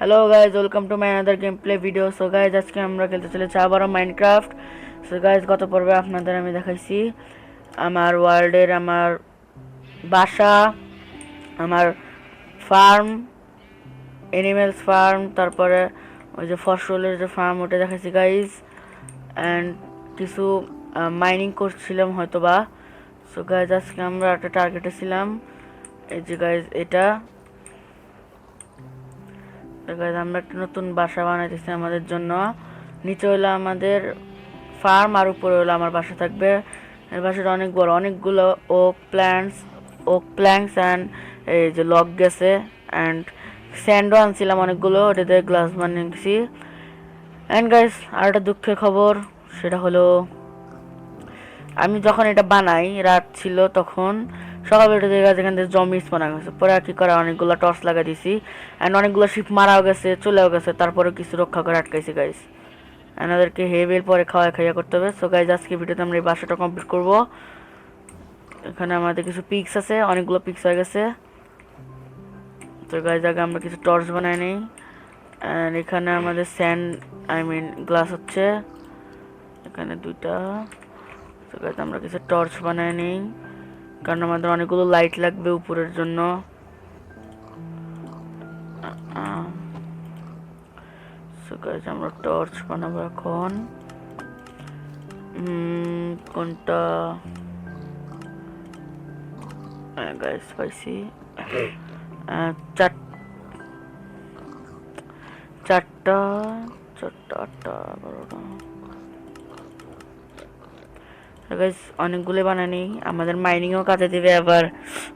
Hello guys, welcome to my another game play video. So guys, আজকে আমরা খেলতে চলেছি আবারও মাইনক্রাফট। সো গাইজ, গত পর্বে আপনাদের আমি দেখাইছি আমার ওয়ার্ল্ডের আমার বাসা, আমার ফার্ম, অ্যানিমেলস ফার্ম, তারপরে ওই যে ফসলের যে ফার্ম ওটা দেখাইছি গাইজ। অ্যান্ড কিছু মাইনিং করছিলাম হয়তো বা। সো গাইজ, আজকে আমরা একটা টার্গেটে ছিলাম, এই যে গাইজ এটা। আমরা একটা নতুন বাসা বানাইতেছি আমাদের জন্য। নিচে হলো আমাদের ফার্ম আর উপরে হলো আমার বাসা থাকবে। এর বাসাটা অনেক বড়, অনেকগুলো ওক প্ল্যান্টস অ্যান্ড এই যে লক গেছে অ্যান্ড স্যান্ডও আনছিলাম অনেকগুলো, ওটাতে গ্লাস বানিয়েছি। অ্যান্ড গাইস, আর একটা দুঃখের খবর, সেটা হলো আমি যখন এটা বানাই রাত ছিল, তখন সকালে উঠে দেখা যেখান থেকে জম্বি স্পন হয়ে গেছে। পরে আর কি করে অনেকগুলো টর্চ লাগাই দিছি অ্যান্ড অনেকগুলো শিপ মারাও গেছে, চলেও গেছে, তারপরে কিছু রক্ষা করে আটকাইছি গাইস। এনাদেরকে হেভের পরে খাইয়া করতে হবে। সো গাইজ, আজকে ভিডিওতে আমরা এই বাসাটা কমপ্লিট করব। এখানে আমাদের কিছু পিক্স আছে, অনেকগুলো পিক্স হয়ে গেছে। তো গাইজ, আগে আমরা কিছু টর্চ বানাই নিই। অ্যান্ড এখানে আমাদের গ্লাস হচ্ছে এখানে দুইটা। তো গাইজ, আমরা কিছু টর্চ বানাই নিই, কারণ আমাদের অনেকগুলো লাইট লাগবে উপরের জন্য। সো গাইজ, আমরা টর্চ বানাবো এখন। কোনটা গাইস পাইছি? চারটা, আটটা, 12টা। গাইস, অনেকগুলো বানানি, আমাদের মাইনিংও কাজে দিবে, আবার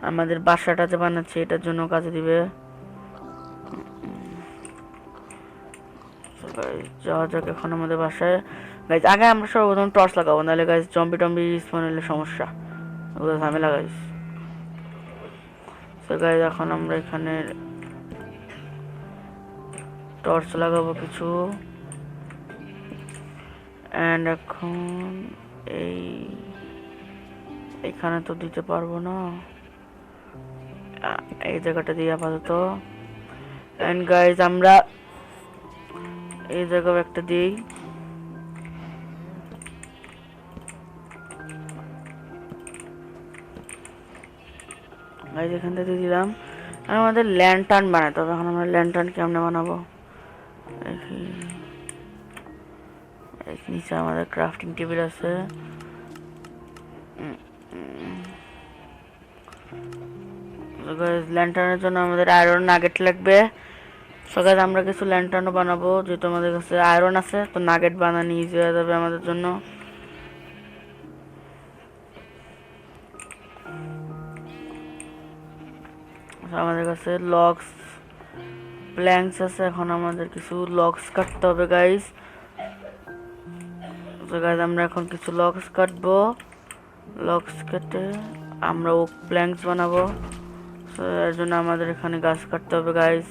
আমাদের বাসাটা যে বানাচ্ছে এটার জন্য কাজে দিবে। যাওয়া যাক এখন আমাদের বাসায়। গাইস, আগে আমরা সর্বপ্রথম টর্চ লাগাবো, নাহলে গাইস জম্বি টম্বি স্পন হলে সমস্যা, ওগুলো ঝামেলা গাইস। তো গাইস, এখন আমরা এখানে টর্চ লাগাবো কিছু। অ্যান্ড এখন এইখানে তো দিতে পারবো না, এই জায়গাটা দিয়ে আপাতত। অ্যান্ড গাইজ, আমরা এই জায়গাও একটা দিই। গাইজ, এখান থেকে দিলাম। আর আমাদের ল্যান্টার্ন বানাতে হবে। এখন আমরা ল্যান্টার্ন কেমনে বানাবো? নিচে আমাদের ক্রাফটিং টেবিল আছে। ল্যান্টার্নের জন্য আমাদের আয়রন নাগেট লাগবে। সো গাইজ, আমরা কিছু ল্যান্টার্নও বানাবো, যেহেতু আমাদের কাছে আয়রন আছে, তো নাগেট বানানো ইজি হয়ে যাবে আমাদের জন্য। আমাদের কাছে লগস প্ল্যাঙ্কস আছে, এখন আমাদের কিছু লগস কাটতে হবে গাইজ। তো গাইজ, আমরা এখন কিছু লগস কাটবো। লগস কেটে আমরা ওক প্ল্যাঙ্কস বানাবো। তো এর জন্য আমাদের এখানে গাছ কাটতে হবে গাইজ।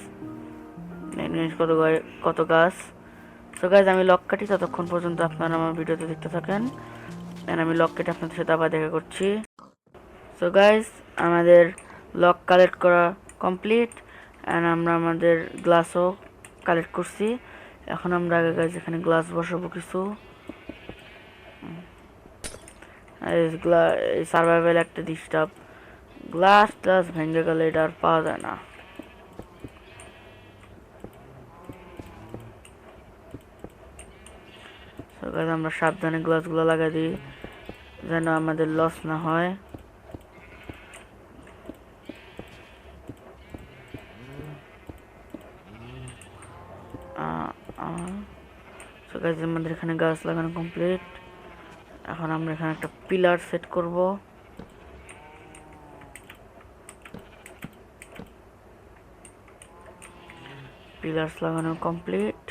কত গাছ। তো গাইজ, আমি লক কাটি, ততক্ষণ পর্যন্ত আপনারা আমার ভিডিওতে দেখতে থাকেন। আমি লক কেটে আপনাদের সাথে আবার দেখা করছি। সো গাইজ, আমাদের লক কালেক্ট করা কমপ্লিট অ্যান্ড আমরা আমাদের গ্লাসও কালেক্ট করছি। এখন আমরা আগে গাইজ এখানে গ্লাস বসাবো কিছু। এই সার্ভাইভাল একটা ডিস্টার্ব, গ্লাস ভেঙে গেলে এটা আর পাওয়া যায় না। আমরা সাবধানে গ্লাসগুলো লাগাই দিই, যেন আমাদের লস না হয়। আমাদের এখানে গাছ লাগানো কমপ্লিট। এখন আমরা এখানে একটা পিলার সেট করব। পিলার্স লাগানো কমপ্লিট।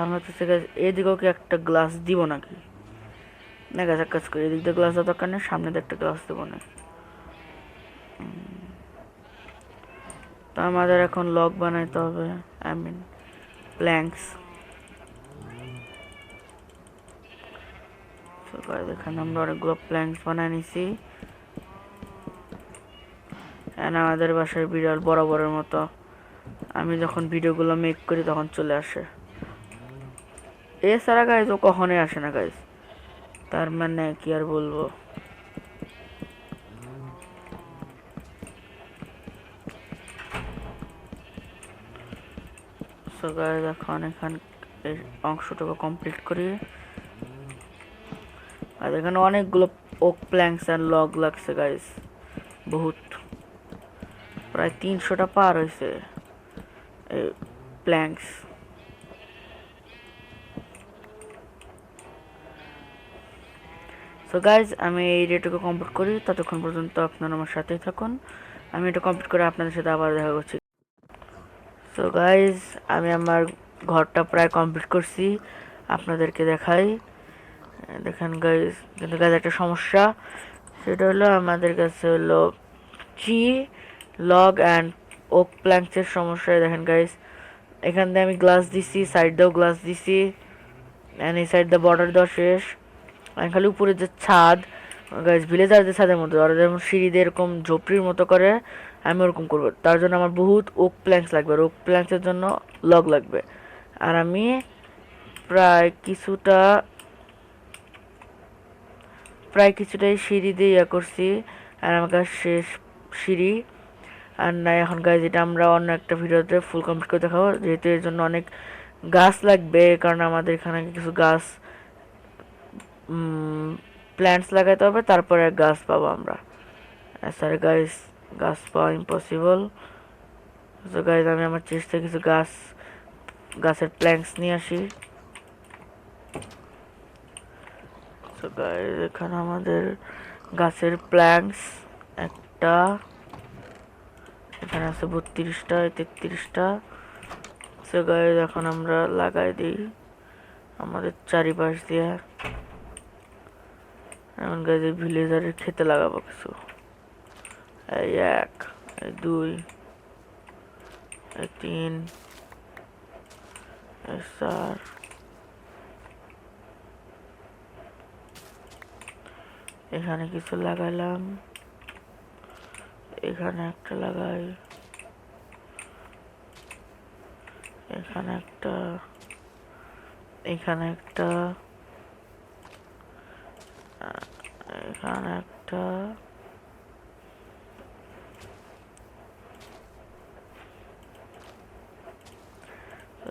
আমরা হচ্ছে এদিকেও কি একটা গ্লাস দিব নাকি? না গাছ, এক কাজ করি, এদিক দিয়ে গ্লাস দেওয়ার দরকার নেই, সামনে দিয়ে একটা গ্লাস দেবো না। তো আমাদের এখন লক বানাইতে হবে, প্ল্যাঙ্কস। এখানে আমরা অনেকগুলো প্ল্যাঙ্কস বানাই নিছি। আমাদের বাসায় বিড়াল বরাবরের মতো আমি যখন ভিডিওগুলো মেক করি তখন চলে আসে। এছাড়া গাইজ ও কখনোই আসে না গাইজ, তার মানে কি আর বলবো। সো গাইজ এখন এই অংশটুকু কমপ্লিট করি। আর এখানে অনেকগুলো ওক প্ল্যাঙ্কস আর লগ লাগছে গাইজ, বহুত, প্রায় 300টা পার হয়েছে এই প্ল্যাঙ্কস। সো গাইজ আমি এই এরিয়াটুকু কমপ্লিট করি, ততক্ষণ পর্যন্ত আপনারা আমার সাথেই থাকুন। আমি এটা কমপ্লিট করে আপনাদের সাথে আবার দেখা করছি। সো গাইজ আমি আমার ঘরটা প্রায় কমপ্লিট করছি, আপনাদেরকে দেখাই। দেখেন গাইজ, কিন্তু গাইজ একটা সমস্যা, সেটা হলো আমাদের কাছে হলো ট্রি, লগ অ্যান্ড ওক প্ল্যাঙ্কসের সমস্যা। দেখেন গাইজ, এখান দিয়ে আমি গ্লাস দিছি, সাইড দিয়েও গ্লাস দিছি, অ্যান্ড এই সাইড দিয়ে বর্ডার দেওয়া শেষ। আমি খালি উপরে যে ছাদ গাইজ, ভিলেজারদের ছাদের মতো, ওরা যেমন সিঁড়ি দিয়ে এরকম ঝোপড়ির মতো করে, আমি ওরকম করবো। তার জন্য আমার বহুত ওক প্ল্যাঙ্কস লাগবে, আর ওক প্ল্যাঙ্কসের জন্য লগ লাগবে। আর আমি প্রায় কিছুটাই সিঁড়ি দিয়ে ইয়ে করছি, আর আমার কাছে শেষ সিঁড়ি। আর না এখন গাইজ এটা আমরা অন্য একটা ভিডিওতে ফুল কমপ্লিট করে দেখাবো, যেহেতু এর জন্য অনেক গাছ লাগবে, কারণ আমাদের এখানে কিছু গাছ প্ল্যান্টস লাগাইতে হবে, তারপরে গাছ পাবো আমরা। স্যার গাইজ গাছ পাওয়া ইম্পসিবল। তো গাইজ আমি আমার চেষ্টা কিছু গাছের প্ল্যাঙ্কস নিয়ে আসি। তো গাইজ এখানে আমাদের গাছের প্ল্যাঙ্কস একটা, এখানে আছে 32টা 33টা। সো গাইজ এখন আমরা লাগাই দিই আমাদের চারিপাশ দিয়ে। এখন গাইজ এই ভিলেজারের খেতে লাগাবো কিছু। এই 1, এই 2, এই 3, এই 4, এখানে কিছু লাগাইলাম, এখানে একটা লাগাই, এখানে একটা, এখানে একটা, এখানে একটা,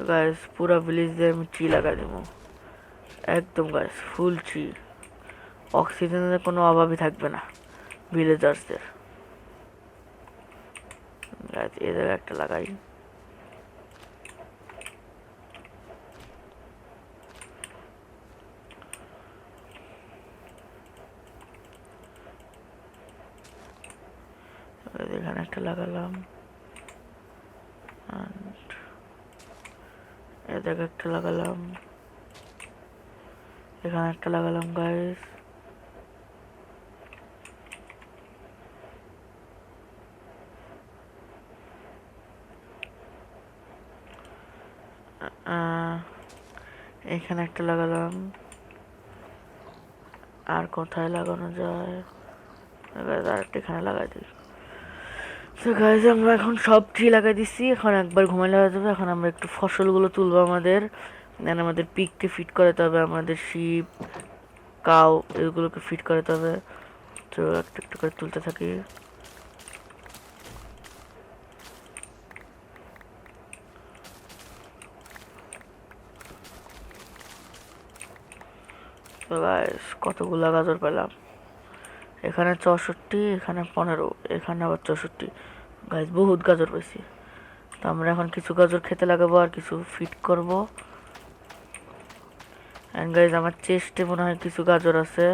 গাইস পুরা ভিলেজ দিয়ে আমি ট্রি লাগাই দেবো একদম গাইস, ফুল ট্রি। অক্সিজেনের কোনো অভাবই থাকবে না ভিলেজার্সদের। গাইস এই জায়গায় একটা লাগাই, এখানে একটা লাগালাম, এ জায়গায় একটা লাগালাম, এখানে একটা লাগালাম গাইস। এখানে একটা লাগালাম, আর কোথায় লাগানো যায়, আরেকটা এখানে লাগাই দিই। তো গাইজ আমরা এখন সব ট্রি লাগাই দিচ্ছি, এখন একবার ঘুমাইলে হয়ে যাবে। এখন আমরা একটু ফসলগুলো তুলবো, আমাদের আমাদের পিককে ফিট করাতে হবে, আমাদের শিপ কাউ এগুলোকে ফিট করাতে হবে। তো একটু একটু করে তুলতে থাকি। তো গাইজ কতগুলো গাজর পেলাম, এখানে 64, এখানে 15, এখানে আবার 64। গাইজ বহুত গাজর পেয়েছি। তো আমরা এখন কিছু গাজর খেতে লাগাবো আর কিছু ফিট করব। এন্ড গাইজ আমার চেস্টে মনে হয় কিছু গাজর আছে।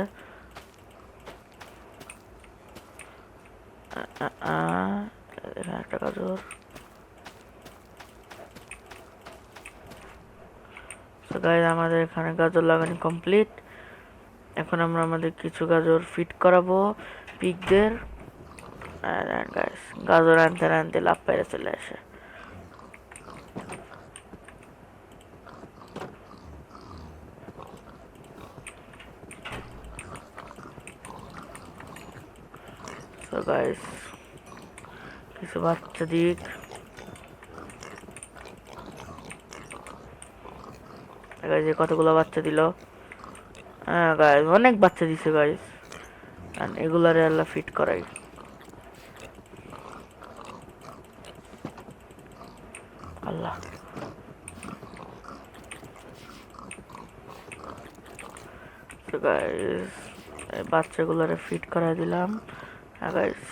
এখানে একটা গাজর। তো গাইজ আমাদের এখানে গাজর লাগানো কমপ্লিট। এখন আমরা আমাদের কিছু গাজর ফিট করাবো পিকদের। গাইজ গাজর আনতে আনতে লাভ পেরে চলে আসে। তো গাইজ কিছু বাচ্চা দিক, গাইস কতগুলো বাচ্চা দিল। হ্যাঁ গাইস অনেক বাচ্চা দিছে গাইস। আর এগুলারে আল্লাহ ফিট করাই। আল্লাহ তো গাইস এই বাচ্চাগুলোরে ফিট করাই দিলাম। হ্যাঁ গাইস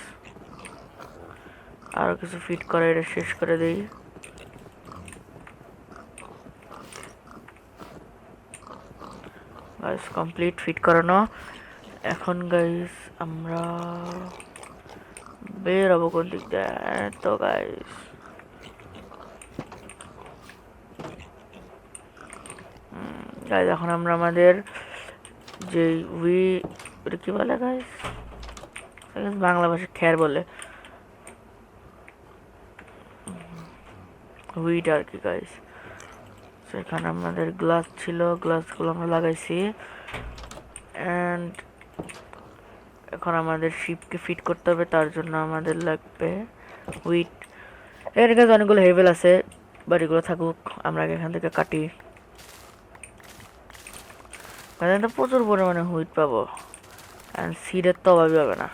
আরো কিছু ফিট করে এটা শেষ করে দেই। গাইস কমপ্লিট ফিট করানো। এখন গাইস আমরা বের হবো কোন দিক দিয়ে? তো গাইস গাইস এখন আমরা আমাদের যে এটা কি বলে গাইস, বাংলা ভাষায় খ্যার বলে, হুইট আর কি গাইস। সেখানে আমাদের গ্লাস ছিল, গ্লাসগুলো আমরা লাগাইছি। অ্যান্ড এখন আমাদের শিপকে ফিট করতে হবে, তার জন্য আমাদের লাগবে হুইট। এর কাছে অনেকগুলো হেভেল আছে, বাড়িগুলো থাকুক, আমরা এখান থেকে কাটি। তো প্রচুর পরিমাণে হুইট পাবো, অ্যান্ড সিডের তো অভাবই হবে না।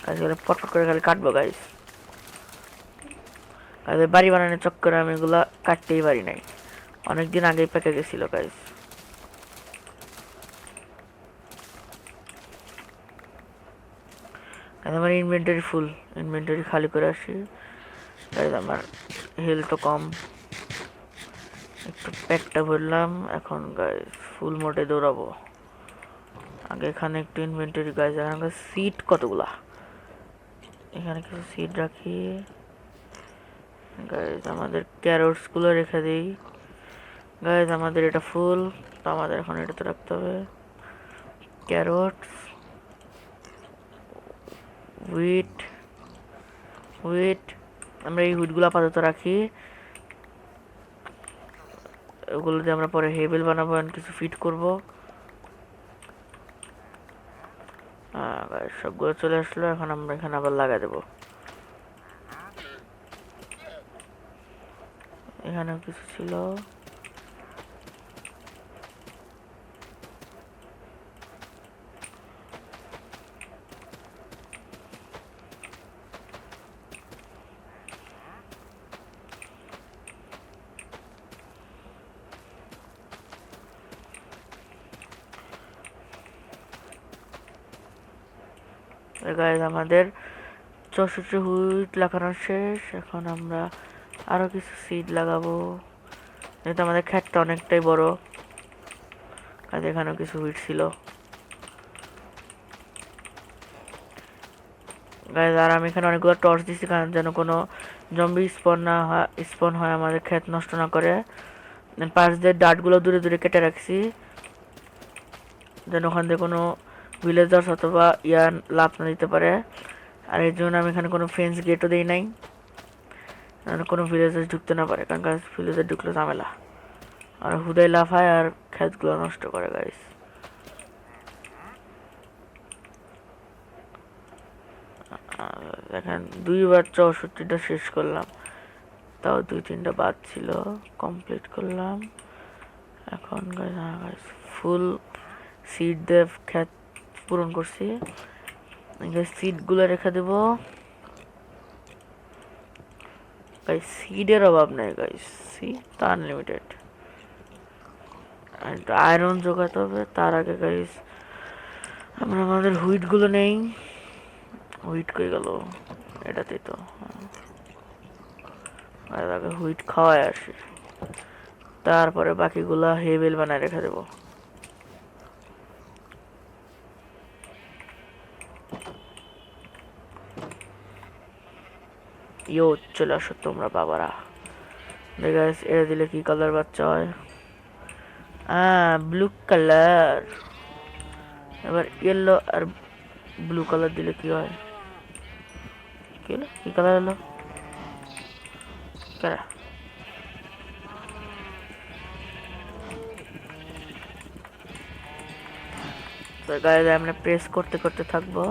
গাছগুলো পটপট করে খালি কাটবো গাইস। গাছের বাড়ি বানানোর চক্করে আমি এগুলা কাটতেই পারি নাই, অনেকদিন আগেই পেকে গেছিল গাইস। আমার ইনভেন্টরি ফুল, ইনভেন্টরি খালি করে আসি। আমার হেলথ কম, একটু প্যাকটা ভরলাম। এখন গাইস ফুল মোডে দৌড়াবো। আগে এখানে একটু ইনভেন্টরি গাইস, এখানে সিট কতগুলা, এখানে কিছু সিট রাখি গাইস। আমাদের ক্যারটস গুলো রেখে দিই গাইস। আমাদের এটা ফুল, তো আমাদের এখন এটাতে রাখতে হবে ক্যারটস, হুইট। হুইট আমরা এই হুইটগুলো আপাতত রাখি, ওগুলো দিয়ে আমরা পরে হেবেল বানাবো, কিছু ফিট করবো। সবগুলো চলে আসলো, এখন আমরা এখানে আবার লাগাই দেবো। এখানেও কিছু ছিল, গাইস আমাদের 64 হুইট লাগানো শেষ। এখন আমরা আরো কিছু সিড লাগাবো, যেহেতু আমাদের ক্ষেতটা অনেকটাই বড়। কাজে এখানেও কিছু হুইট ছিল গাইস। আর আমি এখানে অনেকগুলো টর্চ দিচ্ছি, কারণ যেন কোনো জম্বি স্পন হয় আমাদের ক্ষেত নষ্ট না করে। পাশ দিয়ে ডাটগুলো দূরে দূরে কেটে রাখছি, যেন ওখান থেকে কোনো ভিলেজার্স অথবা লাভ না দিতে পারে। আর এর জন্য আমি এখানে কোনো ফেন্স গেটও দিই নাই, কোনো ভিলেজার্স ঢুকতে না পারে, কারণ ভিলেজার ঢুকলে ঝামেলা, আর হুদাই লাফায় আর ক্ষেতগুলো নষ্ট করে গাইস। দেখেন 2বার 64টা শেষ করলাম, তাও 2-3টা বাদ ছিল, কমপ্লিট করলাম। এখন গাইস ফুল সিড দিয়ে ক্ষেত পূরণ করছি। সিডগুলো রেখে দেবো গাইস, সিডের অভাব নেই গাইস, সিড তো আনলিমিটেড। আয়রন জোগাতে হবে, তার আগে গাইস আমরা আমাদের হুইটগুলো নেই। হুইট কই গেল? এটাতেই তো, আগে হুইট খাওয়ায় আসি, তারপরে বাকিগুলা হেবেল বানায় রেখে দেবো। ইয়ো চলে আসো তোমরা বাবারা। গাইস এটা দিলে কি কালার বাচ্চা হয়? Blue colour. এবার ইয়েলো আর ব্লু কালার দিলে কি হয়? কি হলো? কি কালার হলো? কারা? তো গাইস আমরা প্রেস করতে করতে থাকবো,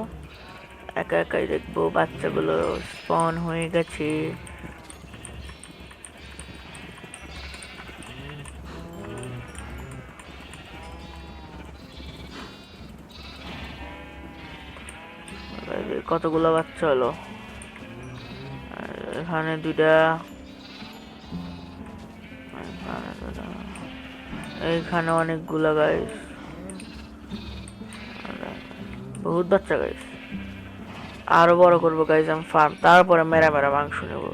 একা একাই দেখবো বাচ্চাগুলো স্পন হয়ে গেছে। কতগুলো বাচ্চা হলো, এখানে দুইটা, এইখানে অনেকগুলো গাইস, বহুত বাচ্চা গাইস। আরো বড় করবো গাইস আমি ফার্ম, তারপরে মেরা মেরা মাংস নেব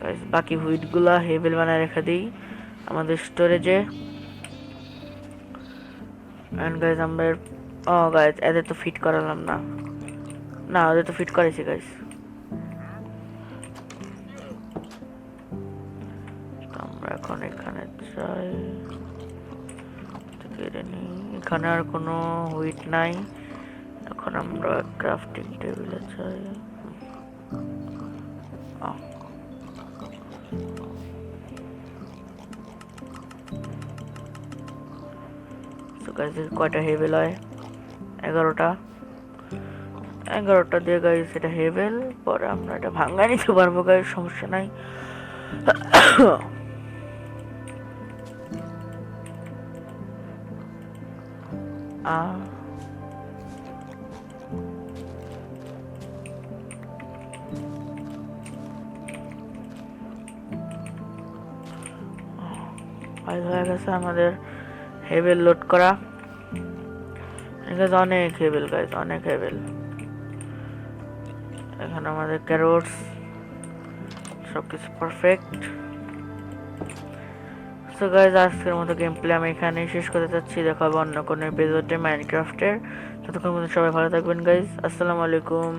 গাইস। বাকি হুইট গুলা হেভেল বানায় রেখে দিই আমাদের স্টোরেজে। এন্ড গাইস আমরা গাইস এদের তো ফিট করালাম না, না ওদের তো ফিট করেছি গাইস। আমরা এখন এখানে যাই, এখানে আর কোনো হুইট নাই। এখন আমরা ক্রাফটিং টেবিলে যাই। কয়টা হেভেল হয়? 11টা। 11টা দিয়ে গাইস এটা হেভেল, পরে আমরা এটা ভাঙা নিতে পারবো গাইস, সমস্যা নাই। হয়ে গেছে আমাদের হেভেল লোড করা। অনেক হেভেল গাইস, অনেক হেভেল। এখানে আমাদের ক্যারোটস, সবকিছু পারফেক্ট। সো গাইস আজকের মতো গেম প্লে আমি এখানেই শেষ করতে চাচ্ছি। দেখা হবে অন্য কোনো এপিসোডে মাইনক্রাফটের। ততক্ষণ পর্যন্ত সবাই ভালো থাকবেন গাইস। আসসালামু আলাইকুম।